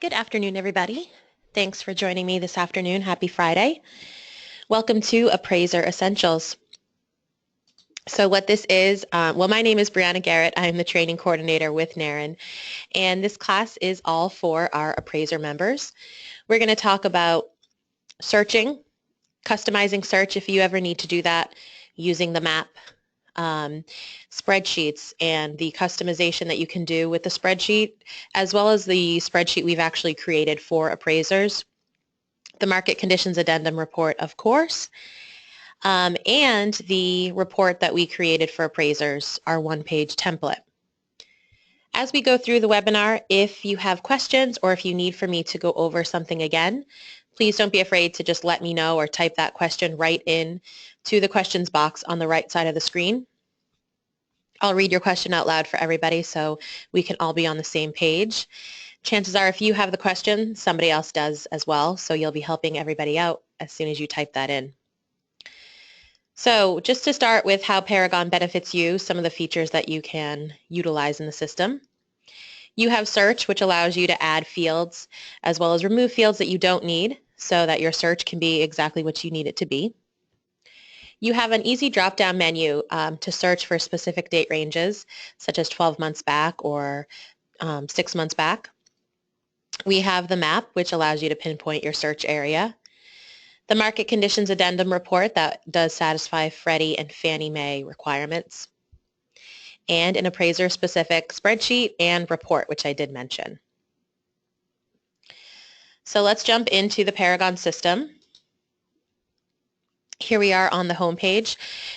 Good afternoon, everybody. Thanks for joining me this afternoon. Happy Friday. Welcome to Appraiser Essentials. So what this is, my name is Brianna Garrett. I'm the training coordinator with NARIN, and this class is all for our appraiser members. We're going to talk about searching, customizing search if you ever need to do that, using the map, spreadsheets and the customization that you can do with the spreadsheet, as well as the spreadsheet we've actually created for appraisers, the Market Conditions Addendum report, of course, and the report that we created for appraisers, our one-page template. As we go through the webinar, if you have questions or if you need for me to go over something again, please don't be afraid to just let me know or type that question right in to the questions box on the right side of the screen. I'll read your question out loud for everybody so we can all be on the same page. Chances are if you have the question, somebody else does as well, so you'll be helping everybody out as soon as you type that in. So just to start with how Paragon benefits you, some of the features that you can utilize in the system. You have search, which allows you to add fields as well as remove fields that you don't need so that your search can be exactly what you need it to be. You have an easy drop-down menu to search for specific date ranges, such as 12 months back or 6 months back. We have the map, which allows you to pinpoint your search area. The Market Conditions Addendum report that does satisfy Freddie and Fannie Mae requirements. And an appraiser-specific spreadsheet and report, which I did mention. So let's jump into the Paragon system. Here we are on the home page.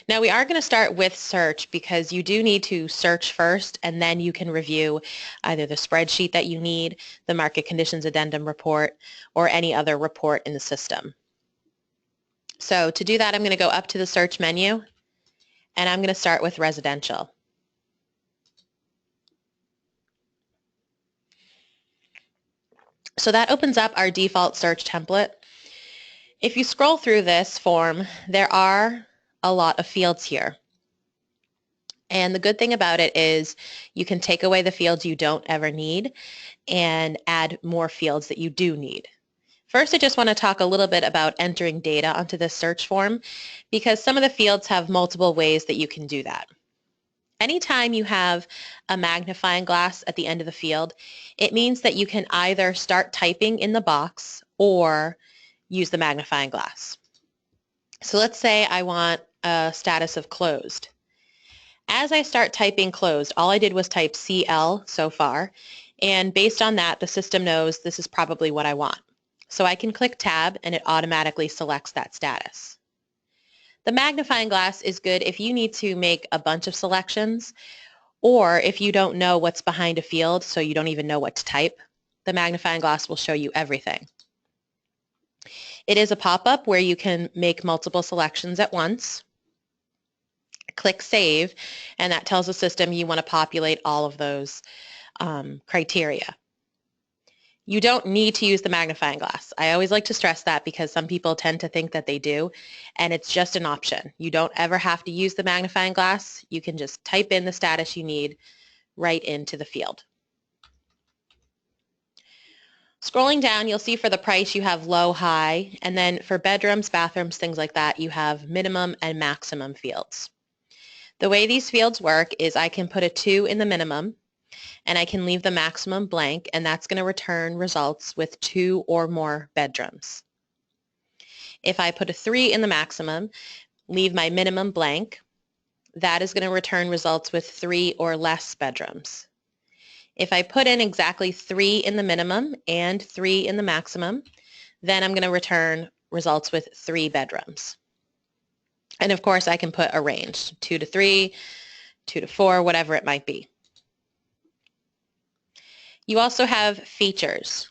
Now we are going to start with search because you do need to search first and then you can review either the spreadsheet that you need, the Market Conditions Addendum report, or any other report in the system. So to do that, I'm going to go up to the search menu and I'm going to start with residential. So that opens up our default search template. If you scroll through this form, there are a lot of fields here. And the good thing about it is you can take away the fields you don't ever need and add more fields that you do need. First, I just want to talk a little bit about entering data onto this search form because some of the fields have multiple ways that you can do that. Anytime you have a magnifying glass at the end of the field, it means that you can either start typing in the box or use the magnifying glass. So let's say I want a status of closed. As I start typing closed, all I did was type CL so far, and based on that, the system knows this is probably what I want. So I can click Tab and it automatically selects that status. The magnifying glass is good if you need to make a bunch of selections or if you don't know what's behind a field so you don't even know what to type. The magnifying glass will show you everything. It is a pop-up where you can make multiple selections at once. Click Save, and that tells the system you want to populate all of those criteria. You don't need to use the magnifying glass. I always like to stress that because some people tend to think that they do, and it's just an option. You don't ever have to use the magnifying glass. You can just type in the status you need right into the field. Scrolling down, you'll see for the price you have low, high, and then for bedrooms, bathrooms, things like that, you have minimum and maximum fields. The way these fields work is I can put a 2 in the minimum and I can leave the maximum blank, and that's going to return results with 2 or more bedrooms. If I put a 3 in the maximum, leave my minimum blank, that is going to return results with 3 or less bedrooms. If I put in exactly 3 in the minimum and 3 in the maximum, then I'm going to return results with 3 bedrooms. And of course, I can put a range, 2 to 3, 2 to 4, whatever it might be. You also have features.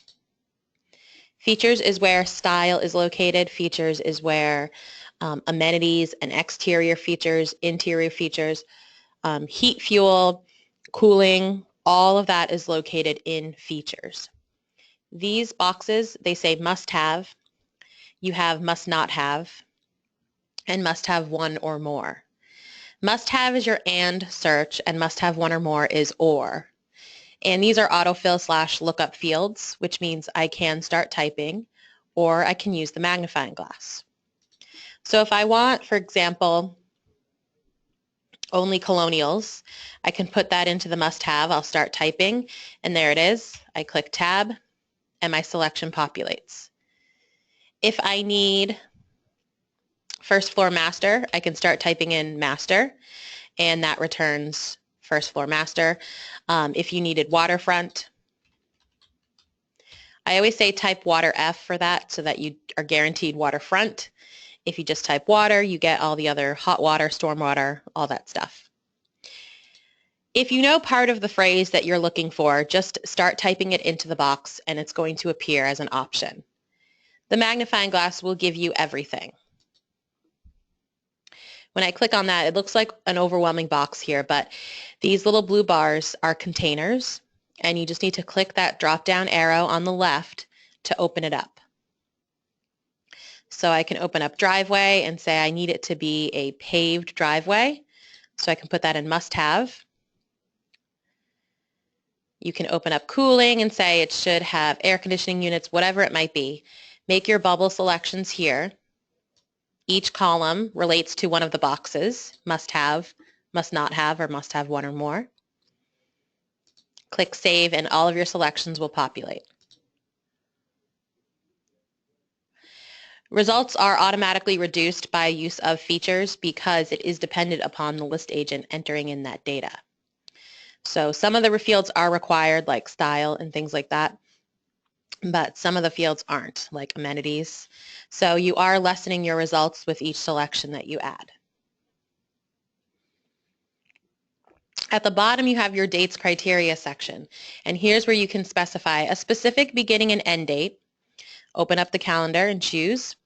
Features is where style is located. Features is where amenities and exterior features, interior features, heat, fuel, cooling, all of that is located in features. These boxes, they say must have, you have must not have, and must have one or more. Must have is your and search, and must have one or more is or. And these are autofill / lookup fields, which means I can start typing or I can use the magnifying glass. So if I want, for example, only colonials, I can put that into the must-have. I'll start typing, and there it is. I click Tab, and my selection populates. If I need first floor master, I can start typing in master, and that returns first floor master. If you needed waterfront, I always say type water F for that so that you are guaranteed waterfront. If you just type water, you get all the other hot water, stormwater, all that stuff. If you know part of the phrase that you're looking for, just start typing it into the box and it's going to appear as an option. The magnifying glass will give you everything. When I click on that, it looks like an overwhelming box here, but these little blue bars are containers, and you just need to click that drop-down arrow on the left to open it up. So I can open up driveway and say I need it to be a paved driveway, so I can put that in must-have. You can open up cooling and say it should have air conditioning units, whatever it might be. Make your bubble selections here. Each column relates to one of the boxes, must have, must not have, or must have one or more. Click Save and all of your selections will populate. Results are automatically reduced by use of features because it is dependent upon the list agent entering in that data. So some of the fields are required, like style and things like that, but some of the fields aren't, like amenities. So you are lessening your results with each selection that you add. At the bottom, you have your dates criteria section, and here's where you can specify a specific beginning and end date. Open up the calendar and choose,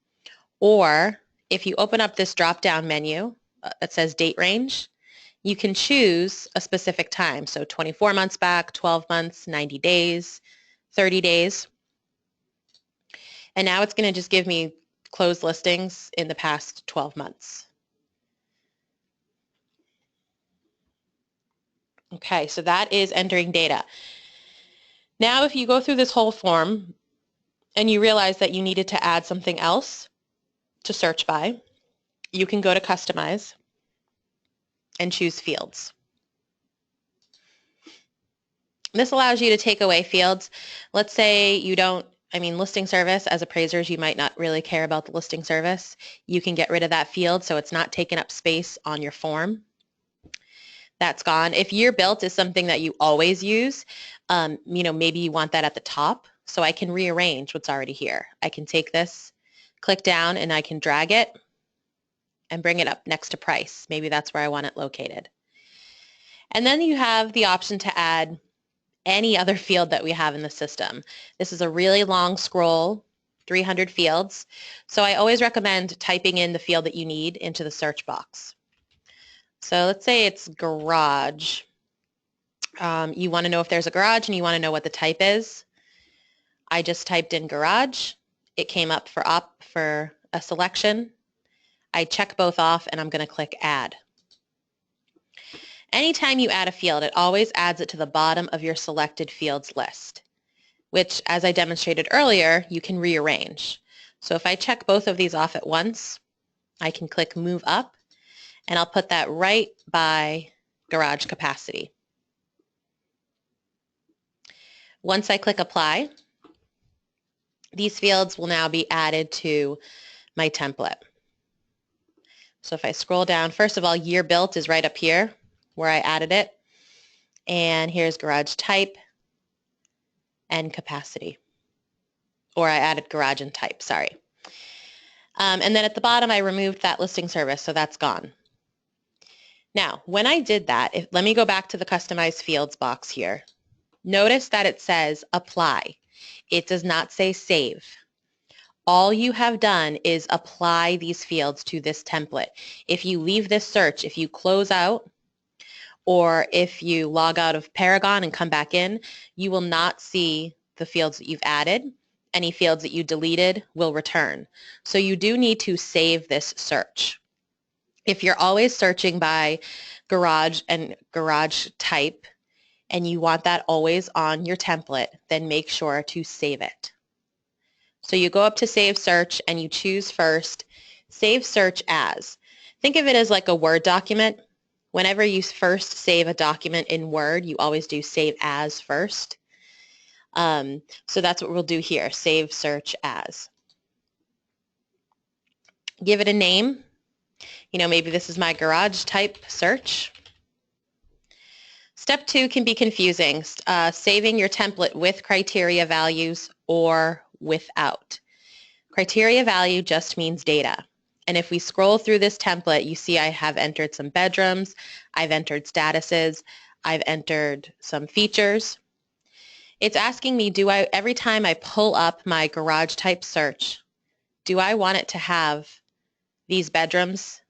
or if you open up this drop-down menu that says date range, you can choose a specific time, so 24 months back, 12 months, 90 days, 30 days. And now it's going to just give me closed listings in the past 12 months. Okay, so that is entering data. Now if you go through this whole form and you realize that you needed to add something else to search by, you can go to Customize and choose Fields. This allows you to take away fields. Let's say you don't, listing service, as appraisers, you might not really care about the listing service. You can get rid of that field so it's not taking up space on your form. That's gone. If year built is something that you always use, maybe you want that at the top, so I can rearrange what's already here. I can take this, click down, and I can drag it and bring it up next to price. Maybe that's where I want it located. And then you have the option to add any other field that we have in the system. This is a really long scroll, 300 fields, so I always recommend typing in the field that you need into the search box. So let's say it's garage. You want to know if there's a garage and you want to know what the type is. I just typed in garage. It came up for a selection. I check both off and I'm going to click add. Anytime you add a field, it always adds it to the bottom of your selected fields list, which, as I demonstrated earlier, you can rearrange. So if I check both of these off at once, I can click move up, and I'll put that right by garage capacity. Once I click apply, these fields will now be added to my template. So if I scroll down, first of all, year built is right up here where I added it. And here's garage type and capacity. Or I added garage and type, sorry. And then at the bottom, I removed that listing service, so that's gone. Now, when I did that, let me go back to the Customize Fields box here. Notice that it says apply. It does not say save. All you have done is apply these fields to this template. If you leave this search, if you close out, or if you log out of Paragon and come back in, you will not see the fields that you've added. Any fields that you deleted will return. So you do need to save this search. If you're always searching by garage and garage type, and you want that always on your template, then make sure to save it. So you go up to Save Search and you choose first Save Search As. Think of it as like a Word document. Whenever you first save a document in Word, you always do Save As first. So that's what we'll do here, Save Search As. Give it a name. Maybe this is my garage type search. Step 2 can be confusing, saving your template with criteria values or without. Criteria value just means data. And if we scroll through this template, you see I have entered some bedrooms, I've entered statuses, I've entered some features. It's asking me, every time I pull up my garage type search, do I want it to have these bedrooms,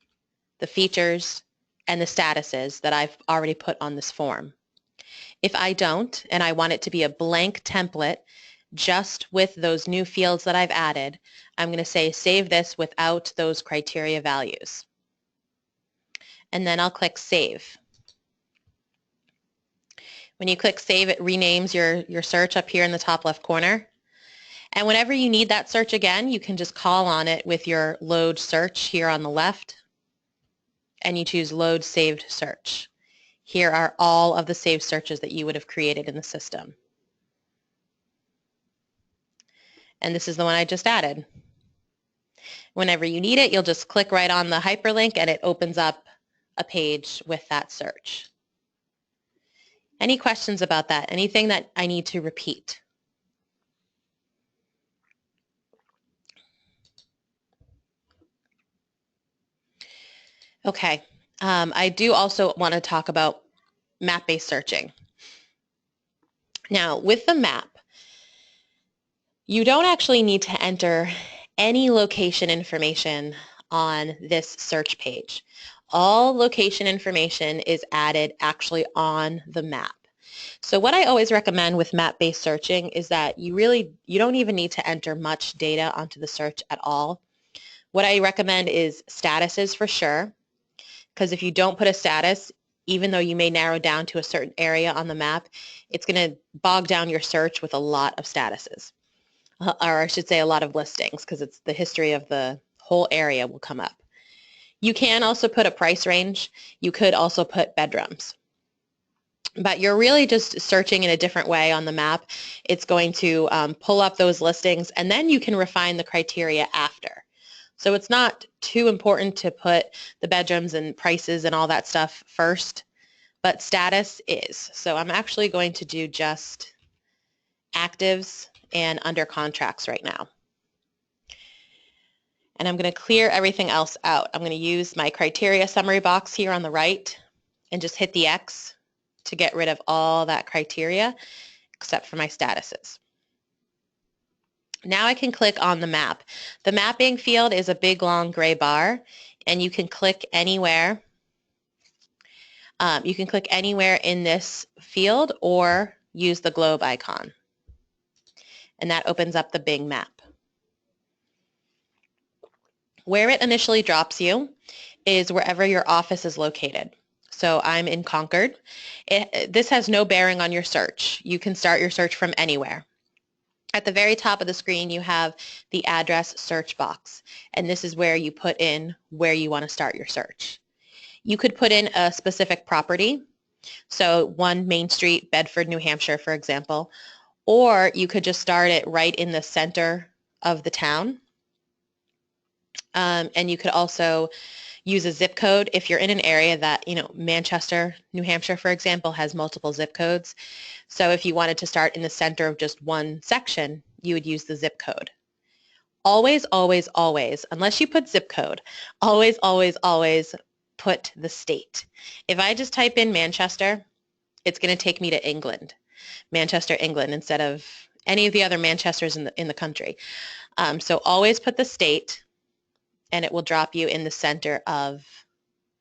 the features, and the statuses that I've already put on this form? If I don't, and I want it to be a blank template just with those new fields that I've added, I'm going to say save this without those criteria values. And then I'll click Save. When you click Save, it renames your search up here in the top left corner. And whenever you need that search again, you can just call on it with your Load Search here on the left, and you choose Load Saved Search. Here are all of the saved searches that you would have created in the system. And this is the one I just added. Whenever you need it, you'll just click right on the hyperlink and it opens up a page with that search. Any questions about that? Anything that I need to repeat? Okay, I do also want to talk about map-based searching. Now, with the map, you don't actually need to enter any location information on this search page. All location information is added actually on the map. So what I always recommend with map-based searching is that you don't even need to enter much data onto the search at all. What I recommend is statuses for sure, because if you don't put a status, even though you may narrow down to a certain area on the map, it's going to bog down your search with a lot of statuses. Or I should say a lot of listings, because it's the history of the whole area will come up. You can also put a price range. You could also put bedrooms. But you're really just searching in a different way on the map. It's going to pull up those listings, and then you can refine the criteria after. So it's not too important to put the bedrooms and prices and all that stuff first, but status is. So I'm actually going to do just actives and under contracts right now. And I'm going to clear everything else out. I'm going to use my criteria summary box here on the right and just hit the X to get rid of all that criteria except for my statuses. Now I can click on the map. The mapping field is a big long gray bar, and you can click anywhere. You can click anywhere in this field or use the globe icon. And that opens up the Bing map. Where it initially drops you is wherever your office is located. So I'm in Concord. This has no bearing on your search. You can start your search from anywhere. At the very top of the screen, you have the address search box, and this is where you put in where you want to start your search. You could put in a specific property, so 1 Main Street, Bedford, New Hampshire, for example, or you could just start it right in the center of the town. And you could also use a zip code if you're in an area that, Manchester, New Hampshire, for example, has multiple zip codes. So if you wanted to start in the center of just one section, you would use the zip code. Always, always, always, unless you put zip code, always, always, always put the state. If I just type in Manchester, it's going to take me to England, Manchester, England, instead of any of the other Manchesters in the country. So always put the state, and it will drop you in the center of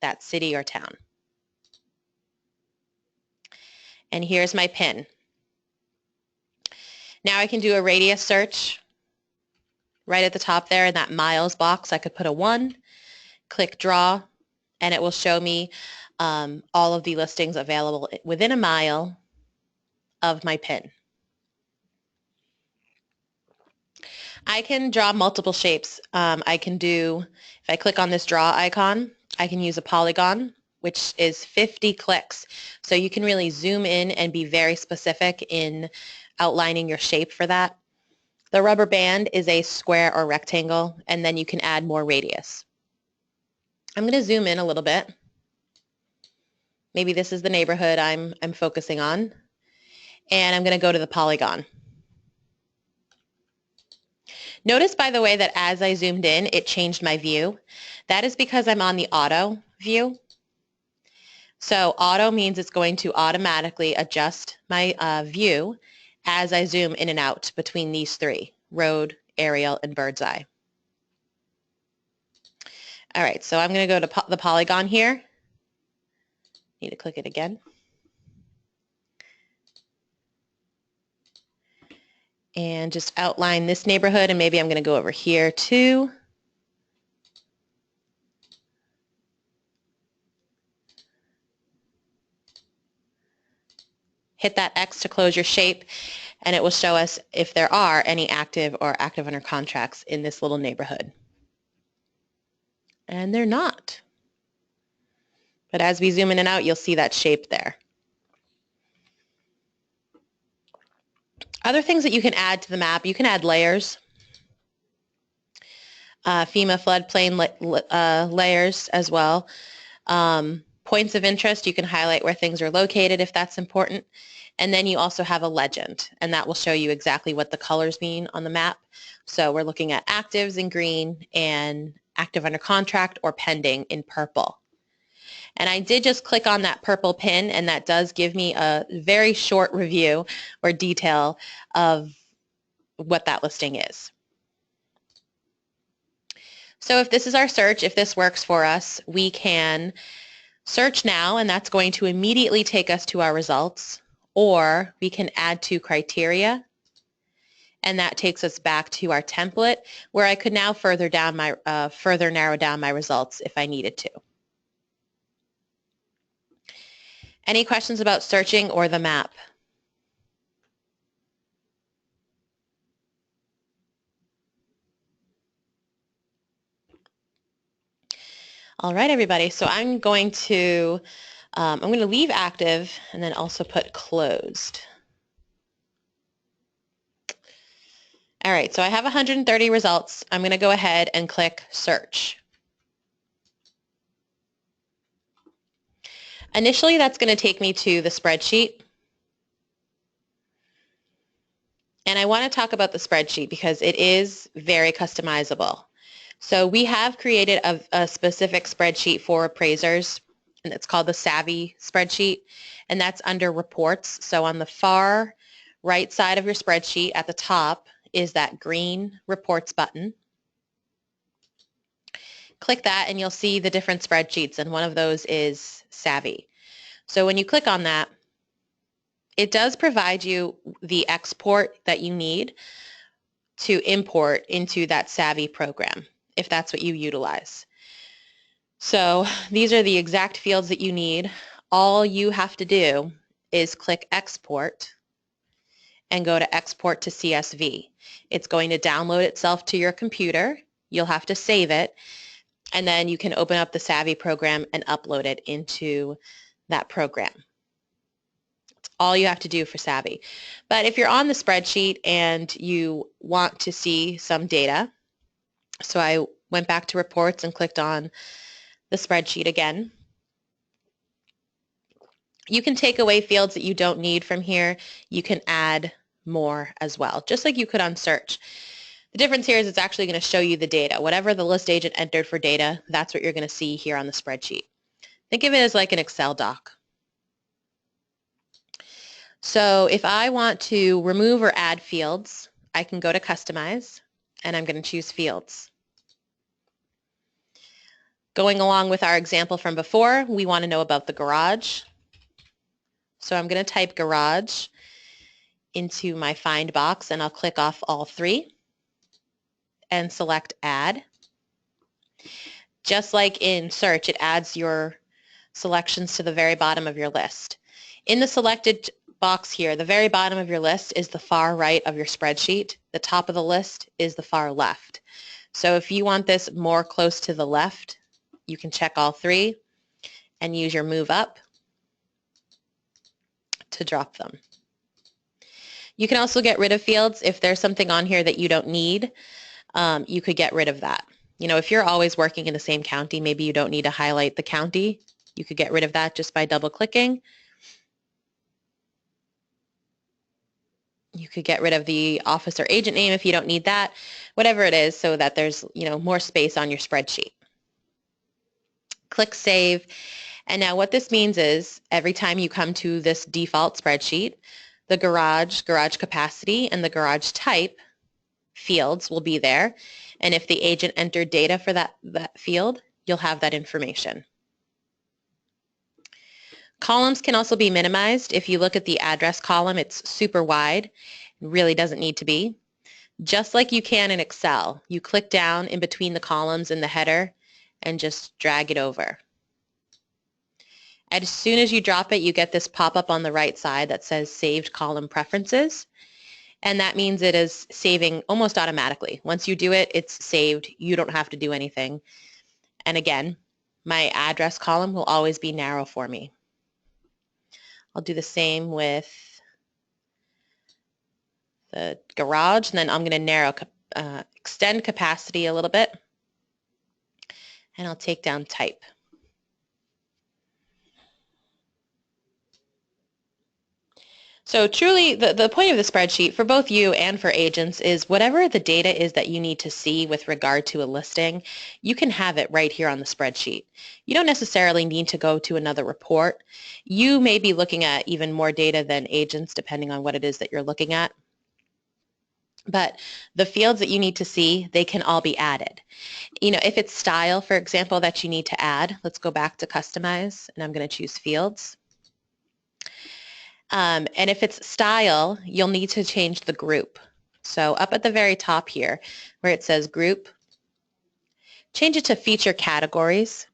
that city or town. And here's my PIN. Now I can do a radius search right at the top there in that miles box. I could put a 1, click draw, and it will show me all of the listings available within a mile of my pin. I can draw multiple shapes. I can do, if I click on this draw icon, I can use a polygon, which is 50 clicks. So you can really zoom in and be very specific in outlining your shape for that. The rubber band is a square or rectangle, and then you can add more radius. I'm going to zoom in a little bit. Maybe this is the neighborhood I'm focusing on. And I'm going to go to the polygon. Notice, by the way, that as I zoomed in, it changed my view. That is because I'm on the auto view. So auto means it's going to automatically adjust my view as I zoom in and out between these three: road, aerial, and bird's eye. All right, so I'm going to go to the polygon here. Need to click it again. And just outline this neighborhood, and maybe I'm going to go over here too. Hit that X to close your shape, and it will show us if there are any active or active under contracts in this little neighborhood. And they're not. But as we zoom in and out, you'll see that shape there. Other things that you can add to the map, you can add layers. FEMA floodplain layers as well. Points of interest, you can highlight where things are located if that's important. And then you also have a legend, and that will show you exactly what the colors mean on the map. So we're looking at actives in green and active under contract or pending in purple. And I did just click on that purple pin, and that does give me a very short review or detail of what that listing is. So if this is our search, if this works for us, we can search now, and that's going to immediately take us to our results, or we can add to criteria, and that takes us back to our template where I could now further narrow down my results if I needed to. Any questions about searching or the map? All right, everybody. So I'm going to leave active and then also put closed. All right, so I have 130 results. I'm going to go ahead and click search. Initially, that's going to take me to the spreadsheet. And I want to talk about the spreadsheet because it is very customizable. So we have created a specific spreadsheet for appraisers, and it's called the Savvy spreadsheet, and that's under reports. So on the far right side of your spreadsheet at the top is that green reports button. Click that and you'll see the different spreadsheets, and one of those is Savvy. So when you click on that, it does provide you the export that you need to import into that Savvy program, if that's what you utilize. So these are the exact fields that you need. All you have to do is click export and go to export to CSV. It's going to download itself to your computer. You'll have to save it, and then you can open up the Savvy program and upload it into that program. That's all you have to do for Savvy. But if you're on the spreadsheet and you want to see some data, so I went back to reports and clicked on the spreadsheet again. You can take away fields that you don't need from here. You can add more as well, just like you could on search. The difference here is it's actually going to show you the data. Whatever the list agent entered for data, that's what you're going to see here on the spreadsheet. Think of it as like an Excel doc. So if I want to remove or add fields, I can go to Customize, and I'm going to choose Fields. Going along with our example from before, we want to know about the garage. So I'm going to type garage into my find box, and I'll click off all three and select add. Just like in search, it adds your selections to the very bottom of your list. In the selected box here, the very bottom of your list is the far right of your spreadsheet. The top of the list is the far left. So if you want this more close to the left, you can check all three and use your move up to drop them. You can also get rid of fields. If there's something on here that you don't need, you could get rid of that. You know, if you're always working in the same county, maybe you don't need to highlight the county. You could get rid of that just by double-clicking. You could get rid of the office or agent name if you don't need that, whatever it is, so that there's, you know, more space on your spreadsheet. Click Save. And now what this means is every time you come to this default spreadsheet, the garage capacity, and the garage type fields will be there. And if the agent entered data for that field, you'll have that information. Columns can also be minimized. If you look at the address column, it's super wide. It really doesn't need to be. Just like you can in Excel, you click down in between the columns in the header and just drag it over. As soon as you drop it, you get this pop-up on the right side that says Saved Column Preferences. And that means it is saving almost automatically. Once you do it, it's saved. You don't have to do anything. And again, my address column will always be narrow for me. I'll do the same with the garage, and then I'm going to narrow, extend capacity a little bit, and I'll take down type. So truly, the point of the spreadsheet for both you and for agents is whatever the data is that you need to see with regard to a listing, you can have it right here on the spreadsheet. You don't necessarily need to go to another report. You may be looking at even more data than agents, depending on what it is that you're looking at. But the fields that you need to see, they can all be added. You know, if it's style, for example, that you need to add, let's go back to Customize, and I'm going to choose Fields. And if it's style, you'll need to change the group. So up at the very top here, where it says Group, change it to Feature Categories.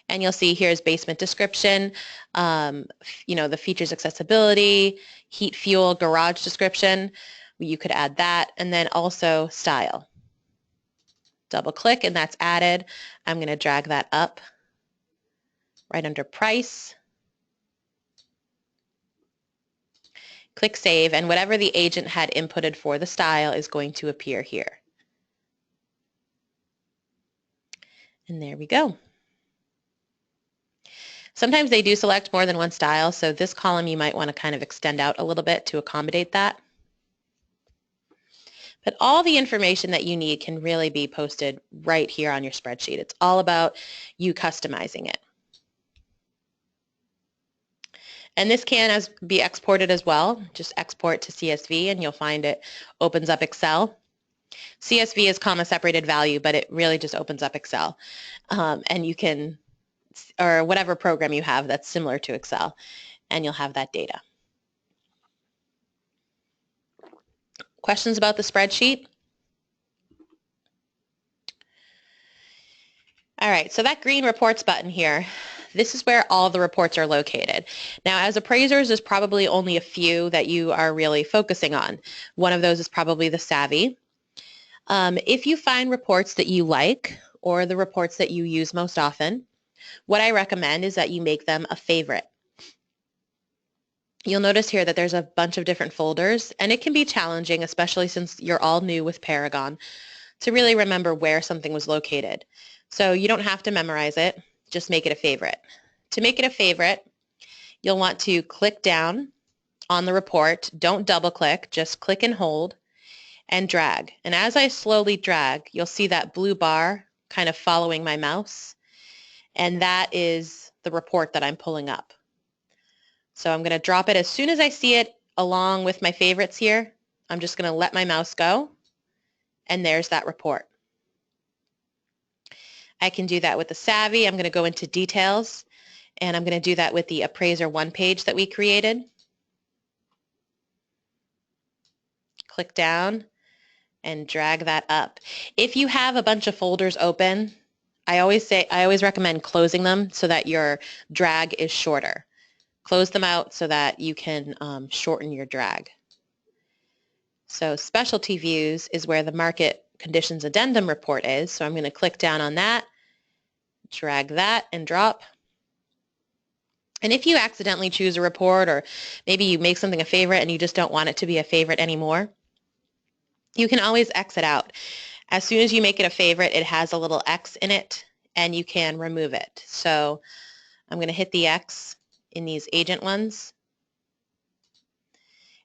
And you'll see here's basement description, you know, the features accessibility, heat, fuel, garage description. You could add that, and then also style. Double click and that's added. I'm going to drag that up right under price. Click Save, and whatever the agent had inputted for the style is going to appear here. And there we go. Sometimes they do select more than one style, so this column you might want to kind of extend out a little bit to accommodate that. But all the information that you need can really be posted right here on your spreadsheet. It's all about you customizing it. And this can be exported as well. Just export to CSV and you'll find it opens up Excel. CSV is comma separated value, but it really just opens up Excel. And you can, or whatever program you have that's similar to Excel, and you'll have that data. Questions about the spreadsheet? All right, so that green reports button here, this is where all the reports are located. Now, as appraisers, there's probably only a few that you are really focusing on. One of those is probably the Savvy. If you find reports that you like, or the reports that you use most often, what I recommend is that you make them a favorite. You'll notice here that there's a bunch of different folders, and it can be challenging, especially since you're all new with Paragon, to really remember where something was located. So you don't have to memorize it, just make it a favorite. To make it a favorite, you'll want to click down on the report. Don't double click, just click and hold and drag. And as I slowly drag, you'll see that blue bar kind of following my mouse, and that is the report that I'm pulling up. So I'm going to drop it as soon as I see it along with my favorites here. I'm just going to let my mouse go, and there's that report. I can do that with the Savvy. I'm going to go into details, and I'm going to do that with the Appraiser one page that we created. Click down and drag that up. If you have a bunch of folders open, I always recommend closing them so that your drag is shorter. close them out so that you can shorten your drag. So specialty views is where the Market Conditions Addendum report is. So I'm going to click down on that, drag that and drop. And if you accidentally choose a report, or maybe you make something a favorite and you just don't want it to be a favorite anymore, you can always X it out. As soon as you make it a favorite, it has a little X in it and you can remove it. So I'm going to hit the X in these agent ones.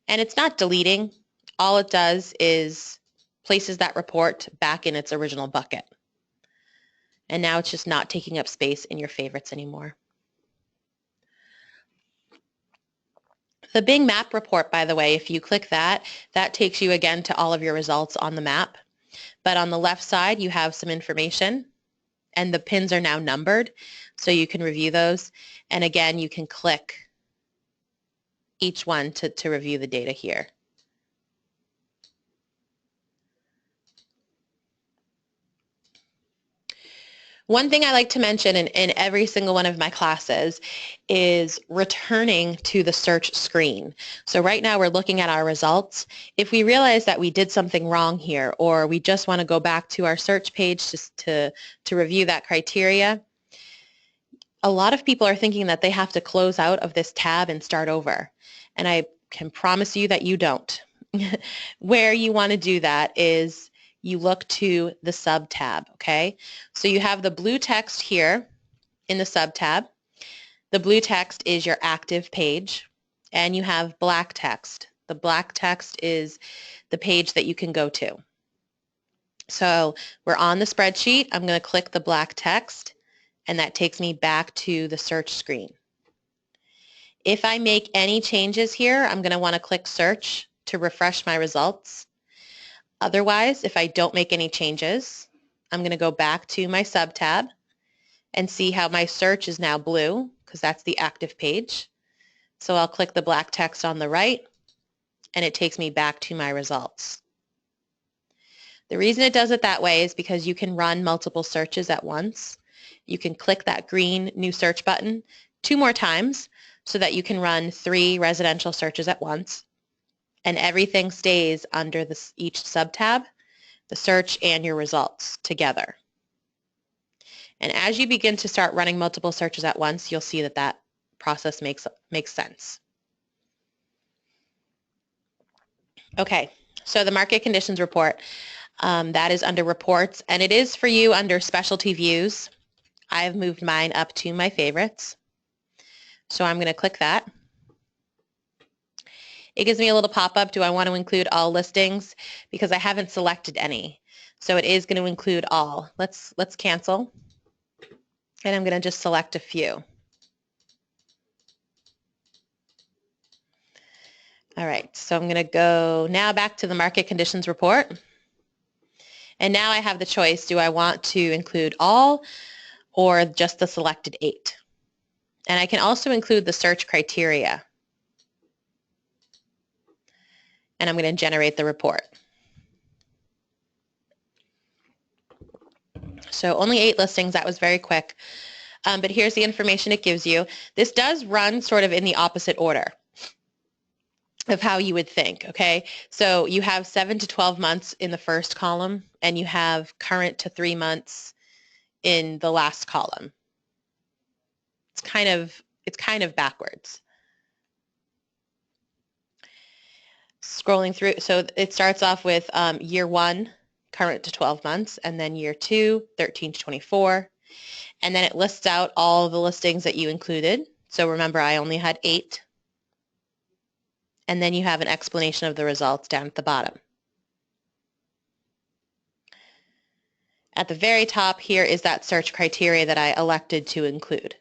And it's not deleting. All it does is places that report back in its original bucket. And now it's just not taking up space in your favorites anymore. The Bing map report, by the way, if you click that, that takes you again to all of your results on the map. But on the left side, you have some information, and the pins are now numbered, so you can review those. And again, you can click each one to review the data here. One thing I like to mention in every single one of my classes is returning to the search screen. So right now we're looking at our results. If we realize that we did something wrong here, or we just want to go back to our search page just to review that criteria, a lot of people are thinking that they have to close out of this tab and start over. And I can promise you that you don't. Where you want to do that is you look to the sub tab, okay? So you have the blue text here in the sub tab. The blue text is your active page, and you have black text. The black text is the page that you can go to. So we're on the spreadsheet. I'm going to click the black text, and that takes me back to the search screen. If I make any changes here, I'm going to want to click search to refresh my results. Otherwise, if I don't make any changes, I'm going to go back to my sub tab and see how my search is now blue, because that's the active page. So I'll click the black text on the right, and it takes me back to my results. The reason it does it that way is because you can run multiple searches at once. You can click that green new search button 2 more times so that you can run 3 residential searches at once. And everything stays under each sub-tab, the search and your results together. And as you begin to start running multiple searches at once, you'll see that that process makes sense. Okay, so the market conditions report, that is under reports, and it is for you under specialty views. I've moved mine up to my favorites. So I'm going to click that. It gives me a little pop-up, do I want to include all listings? Because I haven't selected any. So it is going to include all. Let's cancel. And I'm going to just select a few. All right, so I'm going to go now back to the market conditions report. And now I have the choice, do I want to include all or just the selected 8? And I can also include the search criteria. And I'm going to generate the report. So only 8 listings, that was very quick. But here's the information it gives you. This does run sort of in the opposite order of how you would think, okay? So you have 7 to 12 months in the first column, and you have current to 3 months in the last column. It's kind of backwards. Scrolling through, so it starts off with year 1, current to 12 months, and then year 2, 13 to 24. And then it lists out all the listings that you included. So remember, I only had 8. And then you have an explanation of the results down at the bottom. At the very top here is that search criteria that I elected to include.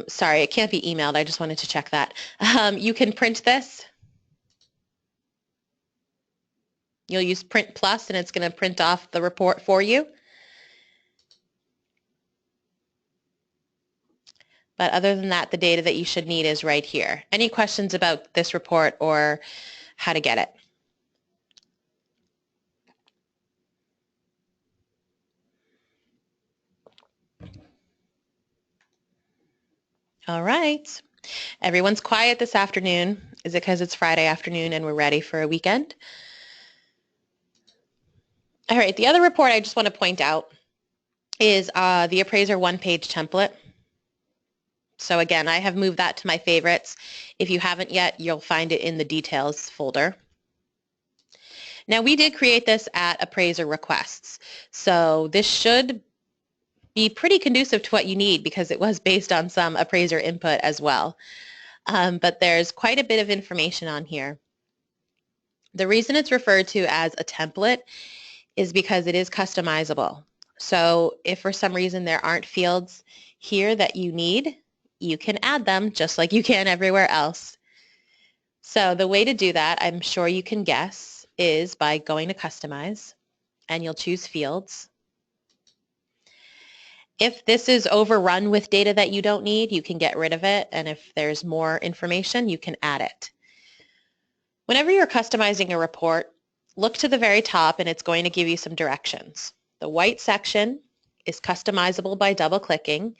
Sorry, it can't be emailed. I just wanted to check that. You can print this. You'll use Print Plus, and it's going to print off the report for you. But other than that, the data that you should need is right here. Any questions about this report or how to get it? All right. Everyone's quiet this afternoon. Is it because it's Friday afternoon and we're ready for a weekend? All right, the other report I just want to point out is the Appraiser one-page template. So again, I have moved that to my favorites. If you haven't yet, you'll find it in the details folder. Now we did create this at Appraiser requests. So this should be pretty conducive to what you need because it was based on some appraiser input as well. But there's quite a bit of information on here. The reason it's referred to as a template is because it is customizable. So if for some reason there aren't fields here that you need, you can add them just like you can everywhere else. So the way to do that, I'm sure you can guess, is by going to Customize, and you'll choose Fields. If this is overrun with data that you don't need, you can get rid of it, and if there's more information, you can add it. Whenever you're customizing a report, look to the very top and it's going to give you some directions. The white section is customizable by double-clicking.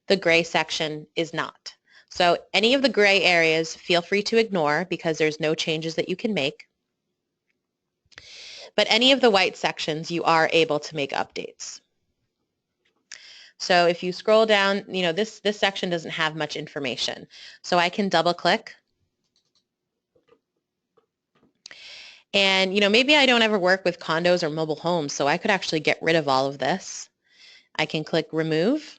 The gray section is not. So any of the gray areas, feel free to ignore because there's no changes that you can make. But any of the white sections, you are able to make updates. So if you scroll down, this section doesn't have much information. So I can double-click. And, maybe I don't ever work with condos or mobile homes, so I could actually get rid of all of this. I can click Remove.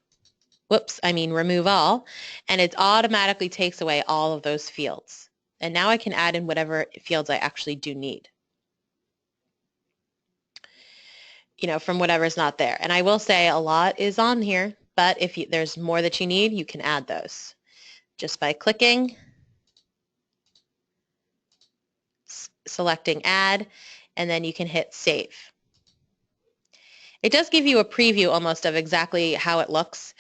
Remove all, and it automatically takes away all of those fields. And now I can add in whatever fields I actually do need, from whatever's not there. And I will say a lot is on here, but if there's more that you need, you can add those just by clicking, selecting Add, and then you can hit Save. It does give you a preview almost of exactly how it looks.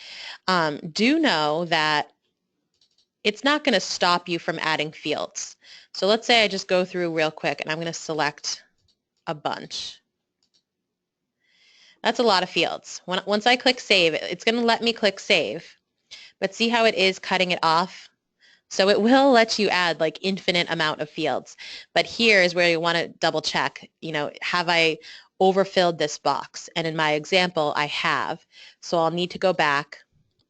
Do know that it's not going to stop you from adding fields. So let's say I just go through real quick and I'm going to select a bunch. That's a lot of fields. Once I click Save, it's going to let me click Save. But see how it is cutting it off? So it will let you add like infinite amount of fields. But here is where you want to double check, have I overfilled this box? And in my example, I have. So I'll need to go back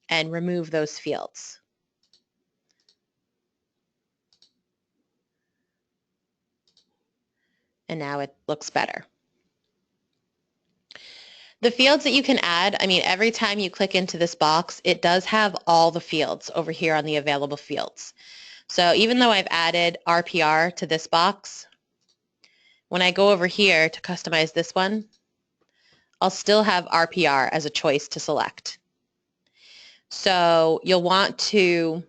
and remove those fields. And now it looks better. The fields that you can add, every time you click into this box, it does have all the fields over here on the available fields. So even though I've added RPR to this box, when I go over here to customize this one, I'll still have RPR as a choice to select. So you'll want to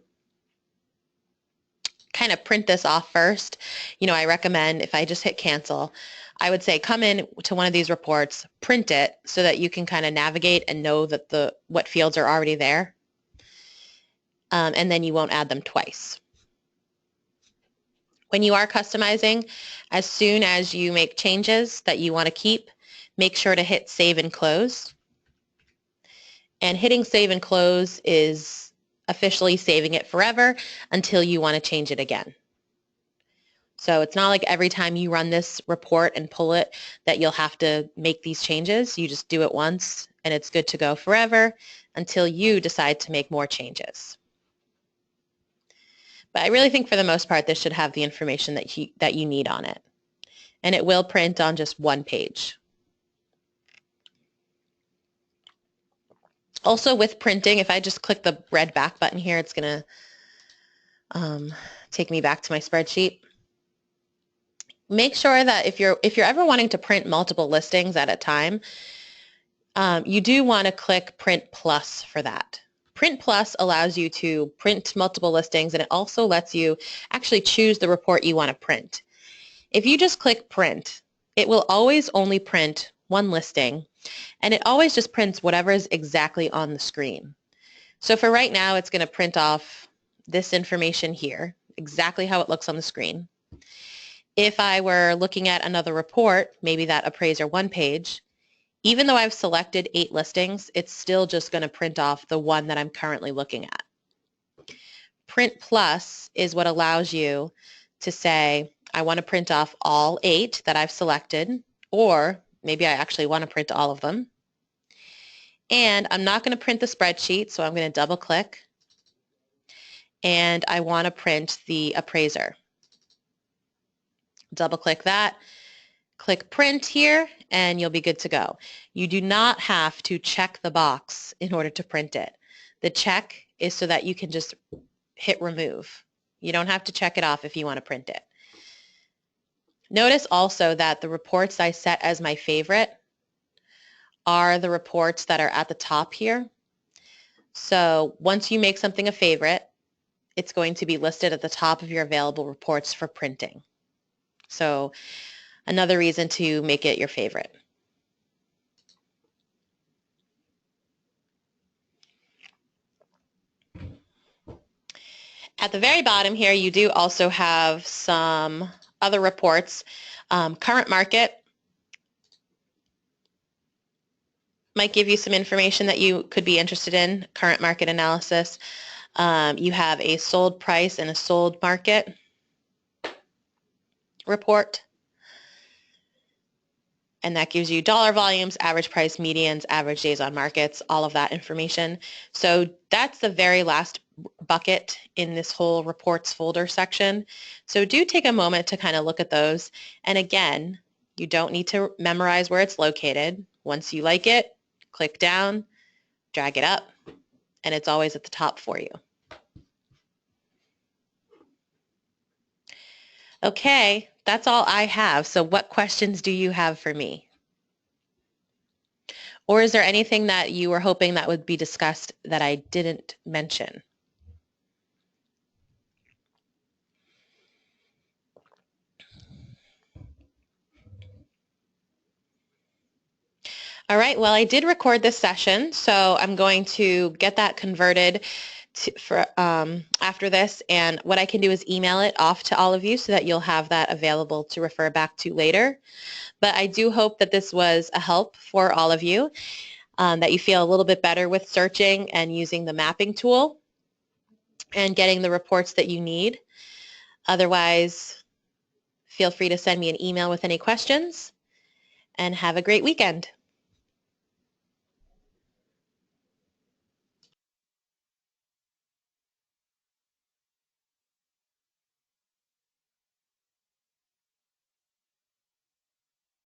kind of print this off first. I recommend if I just hit cancel, I would say come in to one of these reports, print it so that you can kind of navigate and know that what fields are already there. And then you won't add them twice. When you are customizing, as soon as you make changes that you want to keep, make sure to hit Save and Close. And hitting Save and Close is officially saving it forever until you want to change it again. So it's not like every time you run this report and pull it that you'll have to make these changes. You just do it once and it's good to go forever until you decide to make more changes. But I really think for the most part this should have the information that you need on it. And it will print on just one page. Also with printing, if I just click the red back button here, it's going to take me back to my spreadsheet. Make sure that if you're ever wanting to print multiple listings at a time, you do want to click Print Plus for that. Print Plus allows you to print multiple listings, and it also lets you actually choose the report you want to print. If you just click Print, it will always only print one listing, and it always just prints whatever is exactly on the screen. So for right now, it's going to print off this information here, exactly how it looks on the screen. If I were looking at another report, maybe that Appraiser one page, even though I've selected 8 listings, it's still just going to print off the one that I'm currently looking at. Print Plus is what allows you to say, I want to print off all 8 that I've selected, or maybe I actually want to print all of them. And I'm not going to print the spreadsheet, so I'm going to double click. And I want to print the appraiser. Double click that, click print here, and you'll be good to go. You do not have to check the box in order to print it. The check is so that you can just hit remove. You don't have to check it off if you want to print it. Notice also that the reports I set as my favorite are the reports that are at the top here. So once you make something a favorite, it's going to be listed at the top of your available reports for printing. So another reason to make it your favorite. At the very bottom here, you do also have some other reports. Current market might give you some information that you could be interested in, current market analysis. You have a sold price and a sold market report. And that gives you dollar volumes, average price, medians, average days on markets, all of that information. So that's the very last bucket in this whole reports folder section. So do take a moment to kind of look at those. And again, you don't need to memorize where it's located. Once you like it, click down, drag it up, and it's always at the top for you. Okay, that's all I have. So what questions do you have for me? Or is there anything that you were hoping that would be discussed that I didn't mention? All right, well, I did record this session, so I'm going to get that converted after this, and what I can do is email it off to all of you so that you'll have that available to refer back to later. But I do hope that this was a help for all of you, that you feel a little bit better with searching and using the mapping tool and getting the reports that you need. Otherwise, feel free to send me an email with any questions, and have a great weekend.